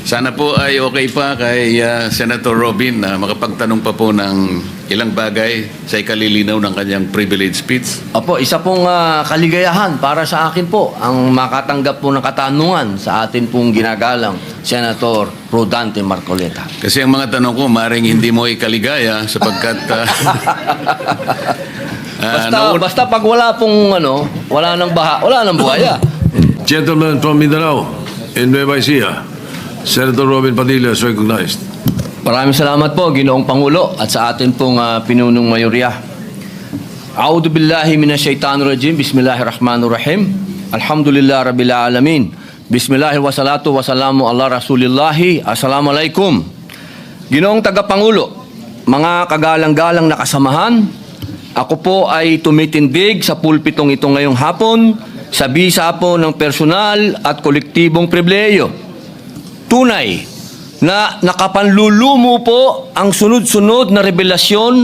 Sana po ay okay pa kay Senator Robin na makapagtanong pa po ng ilang bagay sa ikalilinaw ng kanyang privilege speech. Opo, isa pong kaligayahan para sa akin po ang makatanggap po ng katanungan sa atin pong ginagalang Senator Rodante Marcoleta. Kasi ang mga tanong ko, maring hindi mo ikaligaya sapagkat Basta pag wala pong wala nang buhaya. Gentleman from Mindanao in Nueva Ecija, Senator Robin Padilla is recognized. Maraming salamat po, Ginoong Pangulo, at sa atin pong pinunong mayorya. A'udhu billahi minasyaitanir rajim. Bismillahirrahmanirrahim. Alhamdulillah rabbil alamin. Bismillahir wassalatu wassalamu ala rasulillahi. Assalamualaikum. Ginoong Tagapangulo, mga kagalang-galang na kasamahan, ako po ay tumitindig sa pulpitong ito ngayong hapon sa bisa po ng personal at kolektibong pribilehiyo. Tunay na nakapanlulumo po ang sunod-sunod na revelasyon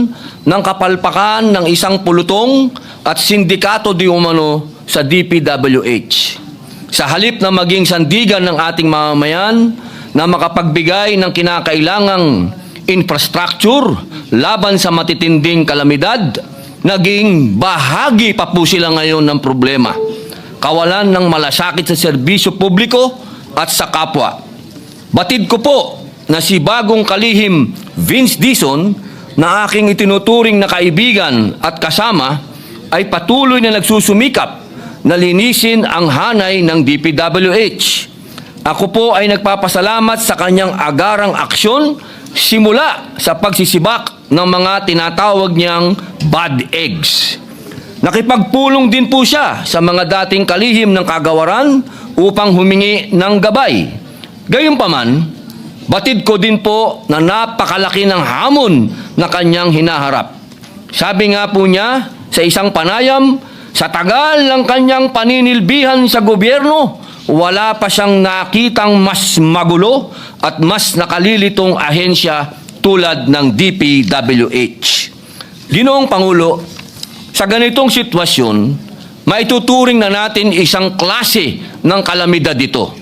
ng kapalpakan ng isang pulutong at sindikato di umano sa DPWH. Sa halip na maging sandigan ng ating mamamayan na makapagbigay ng kinakailangang infrastructure laban sa matitinding kalamidad, naging bahagi pa po sila ngayon ng problema. Kawalan ng malasakit sa serbisyo publiko at sa kapwa. Batid ko po na si bagong kalihim Vince Dizon na aking itinuturing na kaibigan at kasama ay patuloy na nagsusumikap na linisin ang hanay ng DPWH. Ako po ay nagpapasalamat sa kanyang agarang aksyon simula sa pagsisibak ng mga tinatawag niyang bad eggs. Nakipagpulong din po siya sa mga dating kalihim ng kagawaran upang humingi ng gabay. Gayunpaman, batid ko din po na napakalaki ng hamon na kanyang hinaharap. Sabi nga po niya sa isang panayam, sa tagal ng kanyang paninilbihan sa gobyerno, wala pa siyang nakitang mas magulo at mas nakalilitong ahensya tulad ng DPWH. Ginoong Pangulo, sa ganitong sitwasyon, maituturing na natin isang klase ng kalamidad ito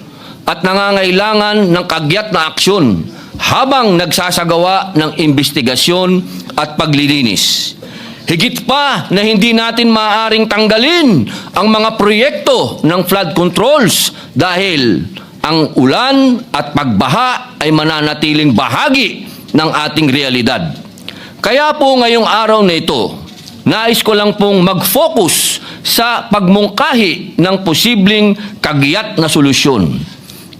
at nangangailangan ng kagyat na aksyon habang nagsasagawa ng investigasyon at paglilinis. Higit pa na hindi natin maaaring tanggalin ang mga proyekto ng flood controls dahil ang ulan at pagbaha ay mananatiling bahagi ng ating realidad. Kaya po ngayong araw na ito, nais ko lang pong mag-focus sa pagmungkahi ng posibleng kagyat na solusyon.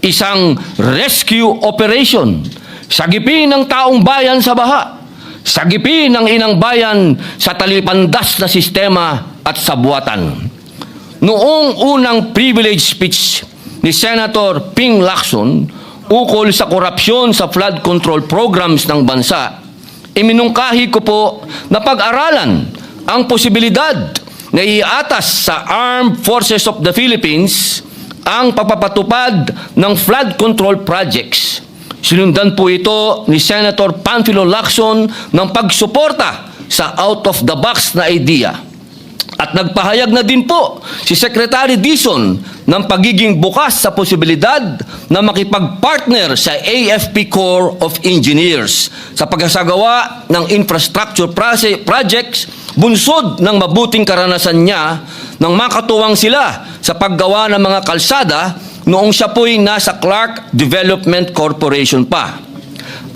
Isang rescue operation, sagipin ng taong bayan sa baha, sagipin ng inang bayan sa talipandas na sistema at sa buwatan. Noong unang privilege speech ni Senator Ping Lacson ukol sa korupsyon sa flood control programs ng bansa, iminungkahi ko po na pag-aralan ang posibilidad na iatas sa Armed Forces of the Philippines ang pagpapatupad ng flood control projects. Sinundan po ito ni Senator Panfilo Lacson ng pagsuporta sa out-of-the-box na idea. At nagpahayag na din po si Secretary Dizon ng pagiging bukas sa posibilidad na makipag-partner sa AFP Corps of Engineers sa pagsasagawa ng infrastructure projects bunsod ng mabuting karanasan niya nang makatuwang sila sa paggawa ng mga kalsada noong siya po'y nasa Clark Development Corporation pa.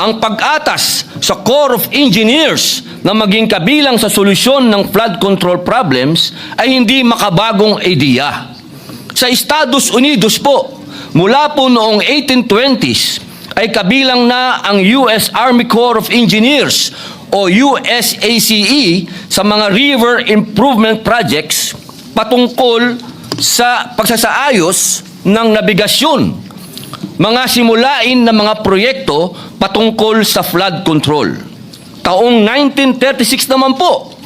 Ang pag-atas sa Corps of Engineers na maging kabilang sa solusyon ng flood control problems ay hindi makabagong ideya. Sa Estados Unidos po, mula po noong 1820s, ay kabilang na ang US Army Corps of Engineers o USACE sa mga river improvement projects patungkol sa pagsasaayos ng nabigasyon, mga simulain na mga proyekto patungkol sa flood control. Taong 1936 naman po,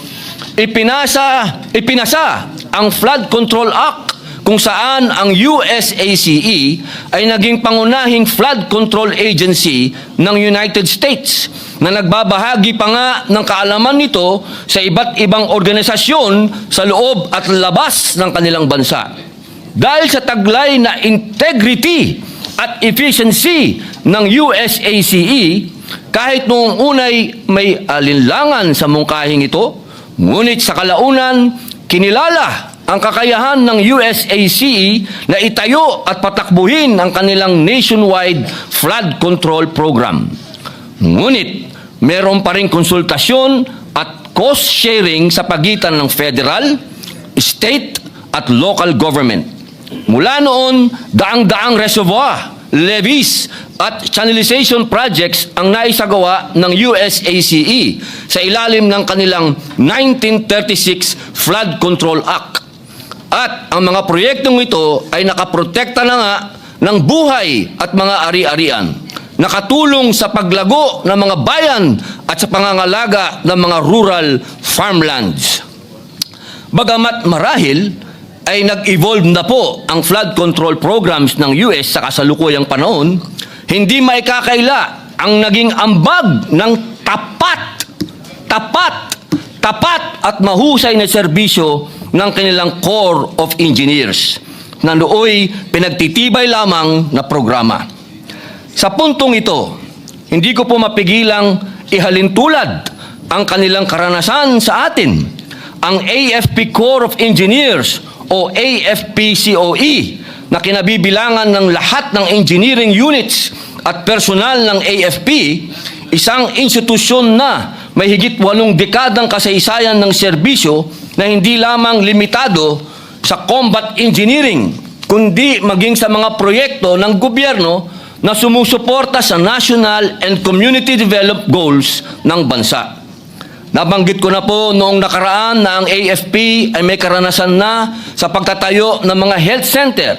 ipinasa ang Flood Control Act kung saan ang USACE ay naging pangunahing flood control agency ng United States na nagbabahagi pa nga ng kaalaman nito sa iba't ibang organisasyon sa loob at labas ng kanilang bansa. Dahil sa taglay na integrity at efficiency ng USACE kahit noong unay may alinlangan sa mungkahing ito, ngunit sa kalaunan, kinilala ang kakayahan ng USACE na itayo at patakbuhin ang kanilang nationwide flood control program. Ngunit, meron pa rin konsultasyon at cost sharing sa pagitan ng federal, state at local government. Mula noon, daang-daang reservoir, levees at channelization projects ang naisagawa ng USACE sa ilalim ng kanilang 1936 Flood Control Act. At ang mga proyektong ito ay nakaprotekta na nga ng buhay at mga ari-arian, nakatulong sa paglago ng mga bayan at sa pangangalaga ng mga rural farmlands. Bagamat marahil ay nag-evolve na po ang flood control programs ng US sa kasalukuyang panahon, hindi maikakaila ang naging ambag ng tapat at mahusay na serbisyo ng kanilang Corps of Engineers na nooy pinagtitibay lamang na programa. Sa puntong ito, hindi ko po mapigilang ihalintulad ang kanilang karanasan sa atin. Ang AFP Corps of Engineers o AFP-COE na kinabibilangan ng lahat ng engineering units at personal ng AFP, isang institusyon na may higit 8 dekadang kasaysayan ng serbisyo na hindi lamang limitado sa combat engineering, kundi maging sa mga proyekto ng gobyerno na sumusuporta sa national and community development goals ng bansa. Nabanggit ko na po noong nakaraan na ang AFP ay may karanasan na sa pagtatayo ng mga health center,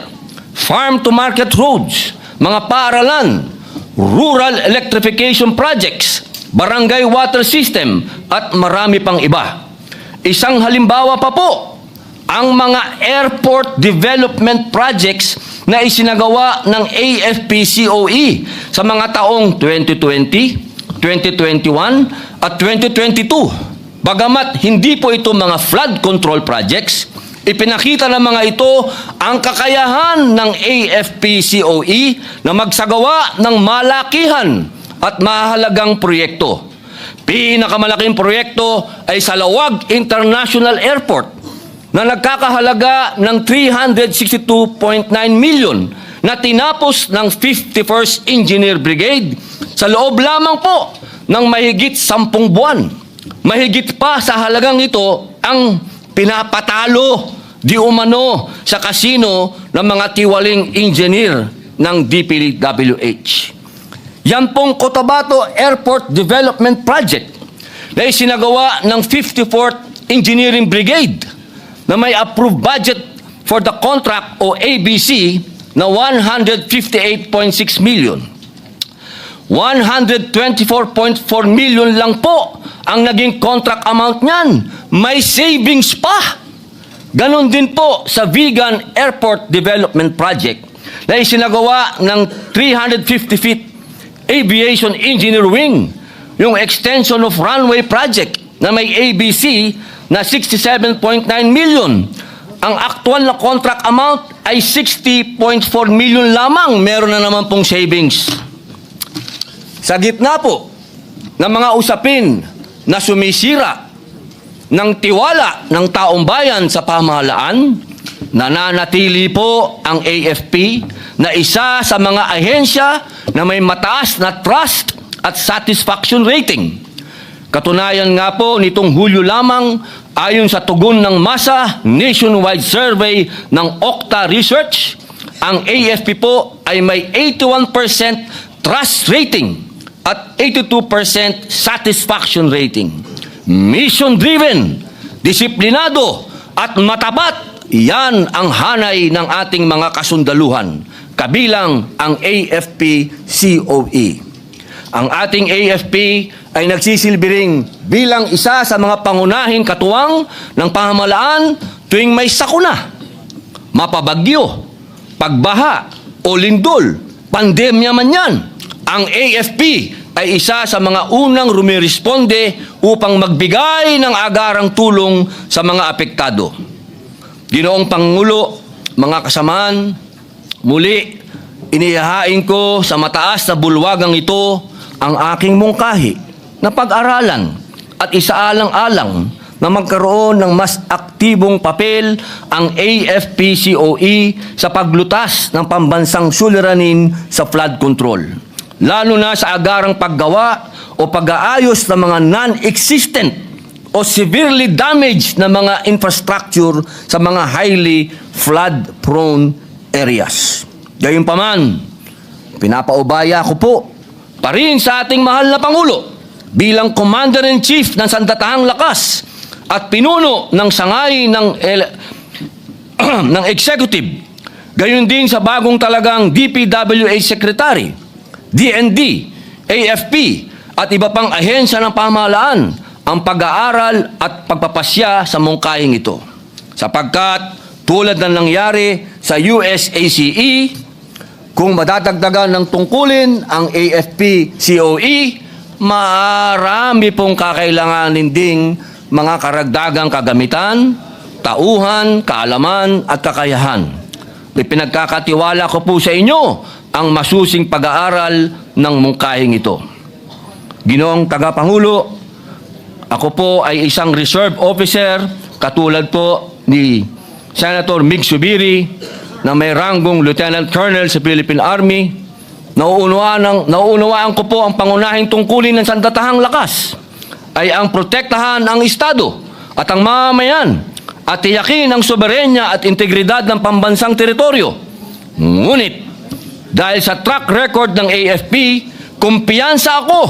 farm-to-market roads, mga paaralan, rural electrification projects, barangay water system, at marami pang iba. Isang halimbawa pa po, ang mga airport development projects na isinagawa ng AFP-COE sa mga taong 2020, 2021, at 2022. Bagamat hindi po ito mga flood control projects, ipinakita ng mga ito ang kakayahan ng AFP-COE na magsagawa ng malakihan at mahalagang proyekto. Pinakamalaking proyekto ay sa Lawag International Airport na nagkakahalaga ng 362.9 million na tinapos ng 51st Engineer Brigade sa loob lamang po ng mahigit 10 buwan. Mahigit pa sa halagang ito ang pinapatalo di umano sa kasino ng mga tiwaling engineer ng DPWH. Yan pong Cotabato Airport Development Project na isinagawa ng 54th Engineering Brigade na may approved budget for the contract o ABC na 158.6 million. 124.4 million lang po ang naging contract amount niyan. May savings pa. Ganon din po sa Vigan Airport Development Project na isinagawa ng 350 feet Aviation Engineer Wing, yung extension of runway project na may ABC na 67.9 million. Ang aktual na contract amount ay 60.4 million lamang. Meron na naman pong savings. Sa gitna po ng mga usapin na sumisira ng tiwala ng taong bayan sa pamahalaan, nananatili po ang AFP na isa sa mga ahensya na may mataas na trust at satisfaction rating. Katunayan nga po nitong Hulyo lamang, ayon sa tugon ng masa nationwide survey ng Okta Research, ang AFP po ay may 81% trust rating at 82% satisfaction rating. Mission-driven, disiplinado at matapat, yan ang hanay ng ating mga kasundaluhan, kabilang ang AFP-COE. Ang ating AFP ay nagsisilbi ring bilang isa sa mga pangunahing katuwang ng pamahalaan tuwing may sakuna, mapabagyo, pagbaha o lindol, pandemya man yan. Ang AFP ay isa sa mga unang rumiresponde upang magbigay ng agarang tulong sa mga apektado. Ginoong Pangulo, mga kasamahan, muli, inihahain ko sa mataas na bulwagang ito ang aking mungkahi na pag-aralan at isaalang-alang na magkaroon ng mas aktibong papel ang AFP-COE sa paglutas ng pambansang suliranin sa flood control, lalo na sa agarang paggawa o pag-aayos ng mga non-existent o severely damaged na mga infrastructure sa mga highly flood-prone areas. Gayunpaman, pinapaubaya ko po pa rin sa ating mahal na Pangulo bilang Commander-in-Chief ng Sandatahang Lakas at pinuno ng sangay ng executive, gayon din sa bagong talagang DPWH Secretary, DND, AFP, at iba pang ahensya ng pamahalaan ang pag-aaral at pagpapasya sa mungkahing ito. Sapagkat tulad ng nangyari sa USACE, kung madadagdagan ng tungkulin ang AFP-COE, marami pong kakailanganin ding mga karagdagang kagamitan, tauhan, kaalaman at kakayahan. Ipinagkakatiwala ko po sa inyo ang masusing pag-aaral ng mungkahing ito. Ginoong Tagapangulo, ako po ay isang reserve officer katulad po ni Senator Mig Subiri na may ranggong Lieutenant Colonel sa Philippine Army. Nauunawaan ko po ang pangunahing tungkulin ng Sandatahang Lakas ay ang protektahan ang Estado at ang mamamayan at tiyakin ang soberenya at integridad ng pambansang teritoryo. Ngunit, dahil sa track record ng AFP, kumpiyansa ako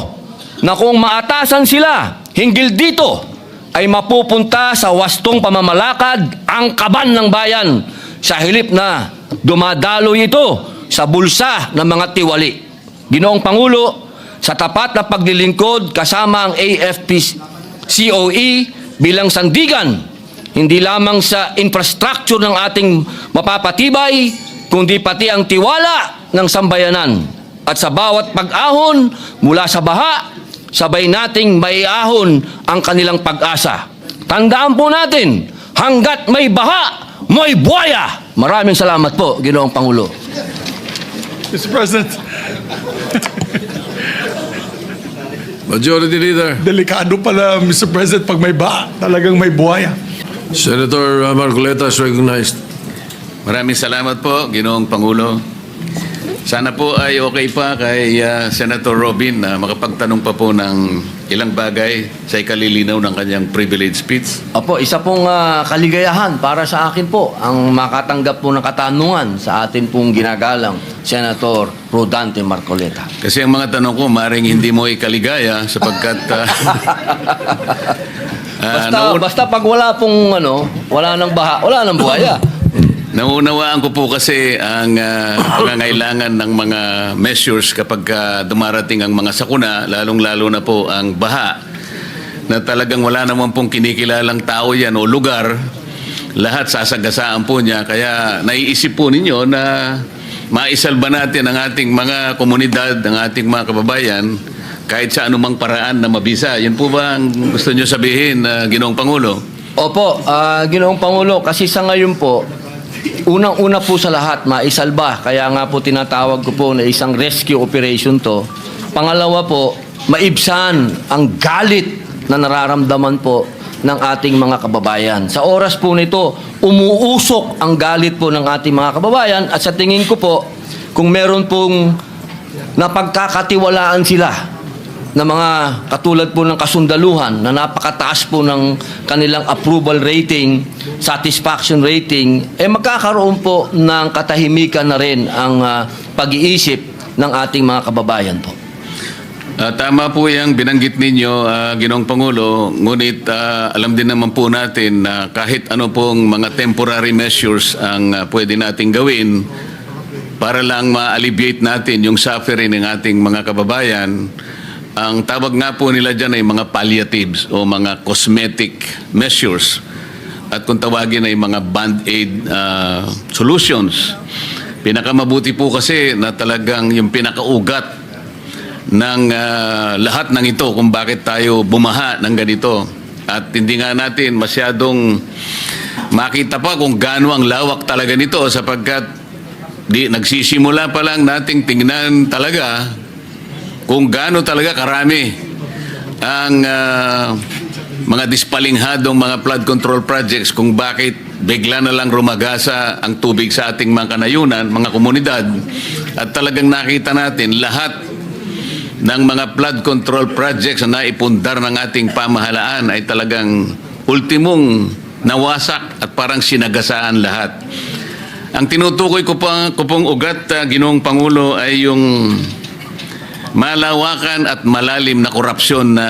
na kung maatasan sila hinggil dito, ay mapupunta sa wastong pamamalakad ang kaban ng bayan sa hilip na dumadaloy ito sa bulsa ng mga tiwali. Ginoong Pangulo, sa tapat na paglilingkod kasama ang AFP-COE bilang sandigan, hindi lamang sa infrastructure ng ating mapapatibay, kundi pati ang tiwala ng sambayanan. At sa bawat pag-ahon mula sa baha, sabay nating maiahon ang kanilang pag-asa. Tandaan po natin, hanggat may baha, may buhaya. Maraming salamat po, Ginoong Pangulo. Mr. President, Majority Leader. delikado pala, Mr. President, pag may ba, talagang may buhaya. Senator Marcoleta is recognized. Maraming salamat po, Ginoong Pangulo. Sana po ay okay pa kay Senator Robin na makapagtanong pa po ng ilang bagay sa ikalilinaw ng kanyang privilege speech. Opo, isa pong kaligayahan para sa akin po ang makatanggap po ng katanungan sa atin pong ginagalang Senator Rodante Marcoleta. Kasi ang mga tanong ko, maring hindi mo ikaligaya sapagkat Basta pag wala pong wala nang baha, wala nang buhaya. nauunawaan ko po kasi ang pangangailangan ng mga measures kapag dumarating ang mga sakuna, lalong-lalo na po ang baha, na talagang wala naman pong kinikilalang tao yan o lugar, lahat sasagasaan po niya. Kaya naiisip po ninyo na maisalba natin ang ating mga komunidad, ang ating mga kababayan, kahit sa anumang paraan na mabisa. Yun po ba ang gusto nyo sabihin, Ginoong Pangulo? Opo, Ginoong Pangulo, kasi sa ngayon po, unang-una po sa lahat, maisalba. Kaya nga po tinatawag ko po na isang rescue operation to. Pangalawa po, maibsan ang galit na nararamdaman po ng ating mga kababayan. Sa oras po nito, umuusok ang galit po ng ating mga kababayan at sa tingin ko po, kung meron pong napagkakatiwalaan sila na mga katulad po ng kasundaluhan na napakataas po ng kanilang approval rating, satisfaction rating, magkakaroon po ng katahimikan na rin ang pag-iisip ng ating mga kababayan po. Tama po yung binanggit ninyo, Ginoong Pangulo, ngunit alam din naman po natin na kahit ano pong mga temporary measures ang pwede nating gawin para lang ma-alleviate natin yung suffering ng ating mga kababayan. Ang tawag nga po nila dyan ay mga palliatives o mga cosmetic measures. At kung tawagin ay mga band-aid solutions. Pinakamabuti po kasi na talagang yung pinakaugat ng lahat ng ito kung bakit tayo bumaha ng ganito. At hindi nga natin masyadong makita pa kung gaano ang lawak talaga nito sapagkat nagsisimula pa lang nating tingnan talaga kung gaano talaga karami ang mga dispalinghadong mga flood control projects, kung bakit bigla na lang rumagasa ang tubig sa ating mga kanayunan, mga komunidad, at talagang nakita natin lahat ng mga flood control projects na naipundar ng ating pamahalaan ay talagang ultimong nawasak at parang sinagasaan lahat. Ang tinutukoy ko pong ugat, Ginoong Pangulo, ay yung malawakan at malalim na korupsyon na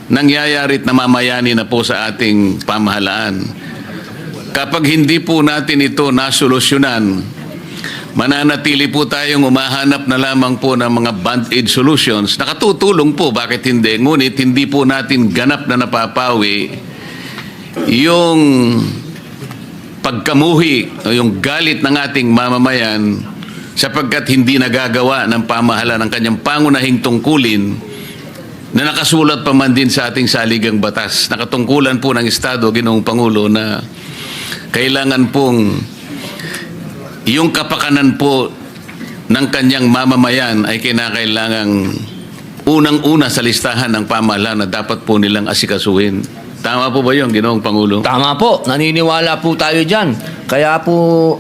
nangyayari at namamayani na po sa ating pamahalaan. Kapag hindi po natin ito nasolusyonan, mananatili po tayong umahanap na lamang po ng mga band-aid solutions. Nakatutulong po, bakit hindi? Ngunit hindi po natin ganap na napapawi yung pagkamuhi o yung galit ng ating mamamayan sapagkat hindi nagagawa ng pamahalaan ng kanyang pangunahing tungkulin na nakasulat pa man din sa ating saligang batas. Nakatungkulan po ng Estado, Ginoong Pangulo, na kailangan pong yung kapakanan po ng kanyang mamamayan ay kinakailangang unang-una sa listahan ng pamahalaan na dapat po nilang asikasuhin. Tama po ba yun, Ginoong Pangulo? Tama po, naniniwala po tayo dyan. Kaya po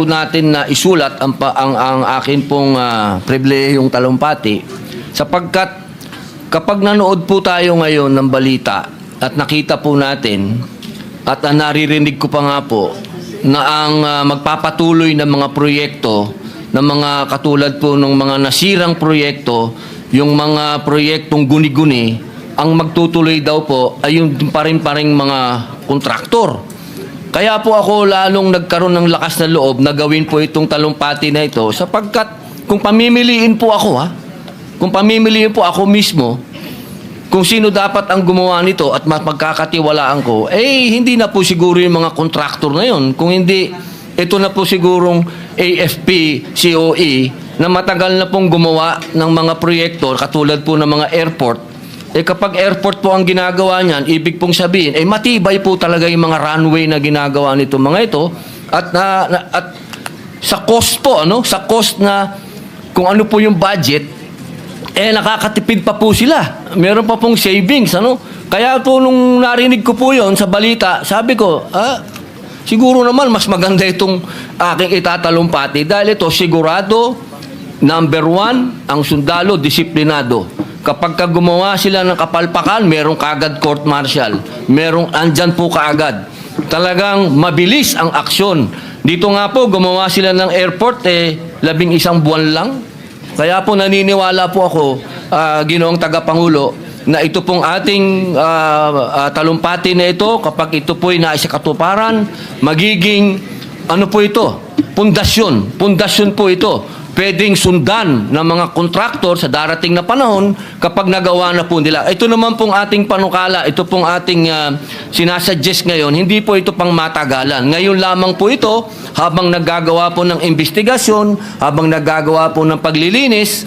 natin na isulat ang akin pong pribilehiyong talumpati, sapagkat kapag nanood po tayo ngayon ng balita at nakita po natin at naririnig ko pa nga po na ang magpapatuloy ng mga proyekto, ng mga katulad po ng mga nasirang proyekto, yung mga proyektong guni-guni, ang magtutuloy daw po ay yung paring-paring mga kontraktor. Kaya po ako lalong nagkaroon ng lakas na loob na gawin po itong talumpati na ito, sapagkat kung pamimiliin po ako kung pamimiliin po ako mismo, kung sino dapat ang gumawa nito at magkakatiwalaan ko, hindi na po siguro yung mga kontraktor na yun. Kung hindi, ito na po sigurong AFP, COE, na matagal na pong gumawa ng mga proyekto, katulad po ng mga airport. Kapag airport po ang ginagawa niyan, ibig pong sabihin, matibay po talaga yung mga runway na ginagawa nito mga ito. At sa cost po, sa cost na kung ano po yung budget, nakakatipid pa po sila. Meron pa pong savings, Kaya po nung narinig ko po yon sa balita, sabi ko, siguro naman mas maganda itong aking itatalumpati dahil ito sigurado, number 1, ang sundalo, disiplinado. Kapag gumawa sila ng kapalpakan, merong kaagad court martial. Andyan po kaagad. Talagang mabilis ang aksyon. Dito nga po, gumawa sila ng airport, 11 buwan lang. Kaya po naniniwala po ako, Ginoong Tagapangulo, na ito pong ating talumpati na ito, kapag ito po'y naisakatuparan, magiging, po ito? Pundasyon. Pundasyon po ito. Pwedeng sundan ng mga kontraktor sa darating na panahon kapag nagawa na po nila. Ito naman pong ating panukala, ito pong ating sinasuggest ngayon, hindi po ito pang matagalan. Ngayon lamang po ito, habang naggagawa po ng investigasyon, habang naggagawa po ng paglilinis,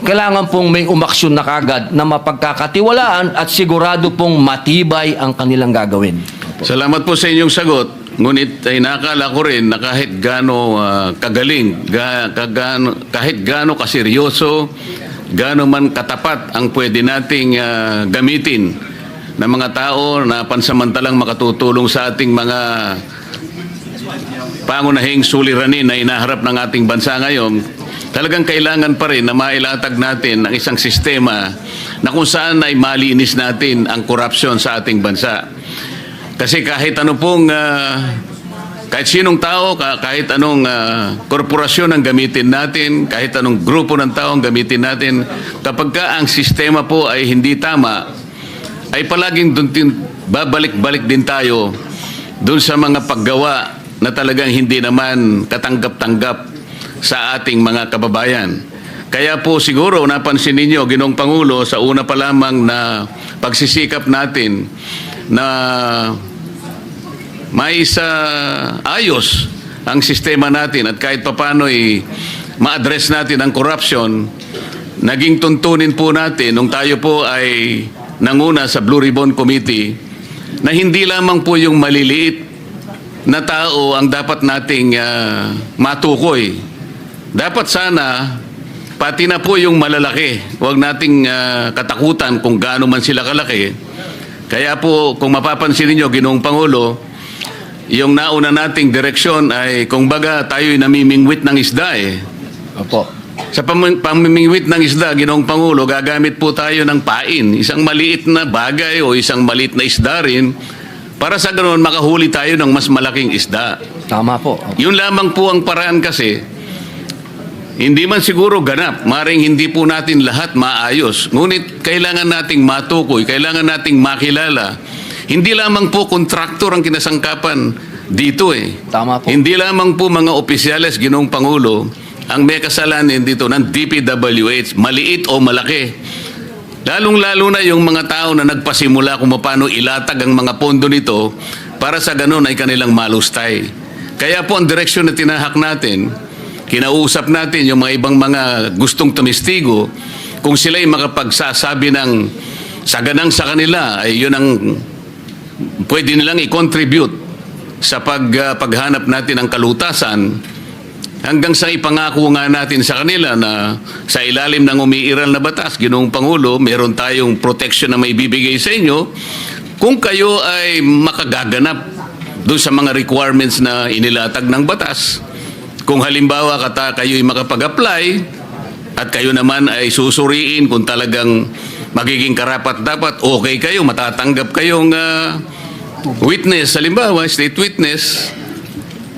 kailangan pong may umaksyon na kagad na mapagkakatiwalaan at sigurado pong matibay ang kanilang gagawin. Salamat po sa inyong sagot. Ngunit ay nakala ko rin na kahit gaano kagaling, kahit gaano kaseryoso, gaano man katapat ang pwede nating gamitin ng mga tao na pansamantalang makatutulong sa ating mga pangunahing suliranin na inaharap ng ating bansa ngayon, talagang kailangan pa rin na mailatag natin ang isang sistema na kung saan ay malinis natin ang korupsyon sa ating bansa. Kasi kahit ano pong, kahit sinong tao, kahit anong korporasyon ang gamitin natin, kahit anong grupo ng tao ang gamitin natin, kapag ka ang sistema po ay hindi tama, ay palaging babalik-balik din tayo doon sa mga paggawa na talagang hindi naman katanggap-tanggap sa ating mga kababayan. Kaya po siguro napansin ninyo, Ginoong Pangulo, sa una pa lamang na pagsisikap natin na may ayos ang sistema natin at kahit papano ma-address natin ang corruption, naging tuntunin po natin nung tayo po ay nanguna sa Blue Ribbon Committee na hindi lamang po yung maliliit na tao ang dapat nating matukoy. Dapat sana, pati na po yung malalaki, huwag nating katakutan kung gaano man sila kalaki. Kaya po, kung mapapansin niyo, Ginoong Pangulo, yung nauna nating direksyon ay, kung baga, tayo'y namimingwit ng isda eh. Opo. Sa pamimingwit ng isda, Ginoong Pangulo, gagamit po tayo ng pain. Isang maliit na bagay o isang maliit na isda rin para sa ganoon makahuli tayo ng mas malaking isda. Tama po. Yun lamang po ang paraan kasi, hindi man siguro ganap, maring hindi po natin lahat maayos. Ngunit kailangan nating matukoy, kailangan nating makilala. Hindi lamang po kontraktor ang kinasangkapan dito eh. Tama po. Hindi lamang po mga opisyales, Ginoong Pangulo, ang may kasalanan dito ng DPWH, maliit o malaki. Lalong-lalo na yung mga tao na nagpasimula kung paano ilatag ang mga pondo nito para sa ganun ay kanilang malustay. Kaya po ang direksyon na tinahak natin, kinausap natin yung mga ibang mga gustong tumistigo, kung sila'y makapagsasabi ng saganang sa kanila, ay yun ang pwede nilang i-contribute sa paghanap natin ng kalutasan, hanggang sa ipangako nga natin sa kanila na sa ilalim ng umiiral na batas, Ginoong Pangulo, meron tayong protection na may bibigay sa inyo kung kayo ay makagaganap doon sa mga requirements na inilatag ng batas. Kung halimbawa kayo'y makapag-apply at kayo naman ay susuriin kung talagang magiging karapat-dapat, okay kayo, matatanggap kayong witness, halimbawa, state witness,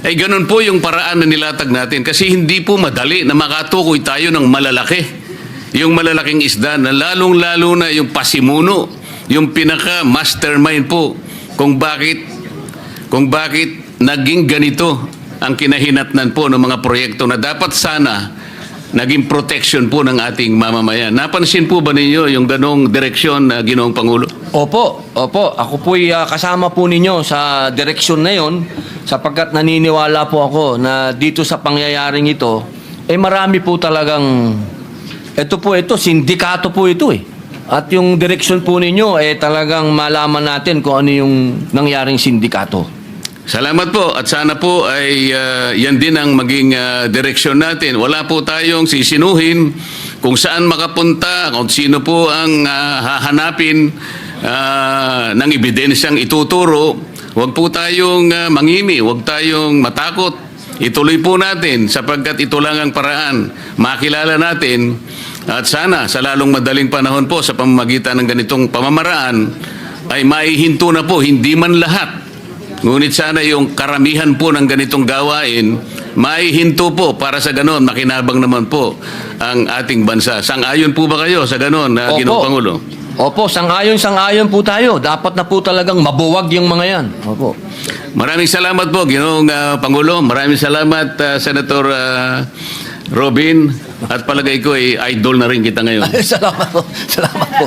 ay ganun po yung paraan na nilatag natin kasi hindi po madali na makatukoy tayo ng malalaki. Yung malalaking isda na lalong-lalo na yung pasimuno, yung pinaka-mastermind po kung bakit naging ganito ang kinahinatnan po ng mga proyekto na dapat sana naging protection po ng ating mamamayan. Napansin po ba ninyo yung ganong direksyon na Ginoong Pangulo? Opo. Ako po'y kasama po ninyo sa direksyon na yon sapagkat naniniwala po ako na dito sa pangyayaring ito, marami po talagang, sindikato po ito eh. At yung direksyon po ninyo, talagang malaman natin kung ano yung nangyaring sindikato. Salamat po at sana po ay yan din ang maging direksyon natin. Wala po tayong sisinuhin kung saan makapunta, kung sino po ang hahanapin ng ebidensyang ituturo. Huwag po tayong mangimi, huwag tayong matakot. Ituloy po natin sapagkat ito lang ang paraan. Makilala natin at sana sa lalong madaling panahon po sa pamamagitan ng ganitong pamamaraan ay maihinto na po, hindi man lahat. Ngunit sana yung karamihan po ng ganitong gawain, maihinto po para sa ganon, makinabang naman po ang ating bansa. Sang-ayon po ba kayo sa ganon, Ginoong Pangulo? Opo, sang-ayon po tayo. Dapat na po talagang mabuwag yung mga yan. Opo. Maraming salamat po, Ginoong Pangulo. Maraming salamat, Senator Robin. At palagay ko, idol na rin kita ngayon. Salamat po. Salamat po.